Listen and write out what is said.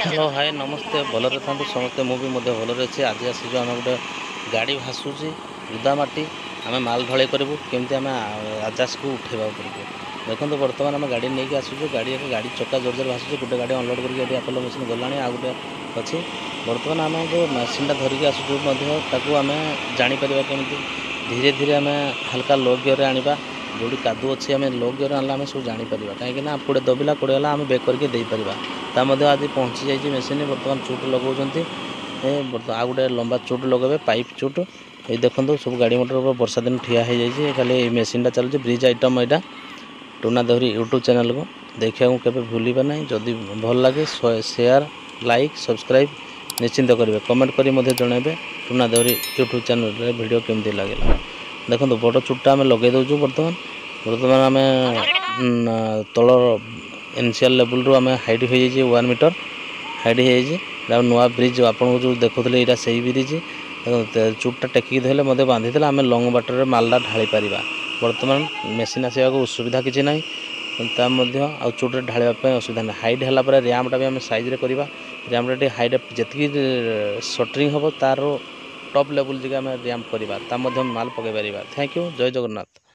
Hello hi नमस्ते भलरे था समस्ते मुझे भलरे अच्छे आज आसी आम गोटे गाड़ी भासुची गुदामाटी आम माल ढल करूँ केमती आम आजास को उठेबा पड़ो देखो बर्तमान आम गाड़ी नहीं आसुचु गाड़ी गाड़ी चक्का जोर जोर भासुचे गोटे गाड़ी अनलोड करके आपोलो मेसीन गला आ गोटे अच्छी बर्तमान आम जो मेसीनटा धरिकी आसुचु आम जापर केमी धीरे धीरे आम हल्का लो गियर आनिबा जो कादू अच्छी आम लो गियर आनला आम सब जापर कहीं पुड़े दबिला कोड़ेला आम बेक करके देपर आज पहुँची जाइए मेसीन बर्तमान चुट लगाउछंती आ गोटे लंबा चुट लगे पाइप चुट ये देखो सब गाड़ी मोटर वर्षा दिन ठिया हो जाए खाली मेसीनटा चलुचे ब्रिज आइटम यहाँ टूना देहरी यूट्यूब चैनल को देखा केवे भूलिबा ना जदि भल लगे शेयर लाइक सब्सक्राइब निश्चिंत करेंगे कमेंट करी जनइबे टूना देहरी यूट्यूब चैनल वीडियो केमती लगे देखो बड़ चुट्टा आम लगे दौचु बर्तमान आम तल इनिशियल लेवल रू आम हाइट हो जाइए 1 मीटर हाइट हो नुआ ब्रिज आपको जो देखुले यहाँ से ब्रिज चुट्टा टेकिक धरले मत बांधी आम लंग बाटर मालटा ढाली पार बर्तमान मेसीन आसवा असुविधा किसी ना आ चुट्रे ढालवाई असुविधा ना हाइट है रैम्पटा भी आम सैज्रे करवा रैम्पटा हाइट जी सटरिंग हम तार टॉप लेवल जी आम रैम्प करवा माल पकई पार। थैंक यू जय जगन्नाथ।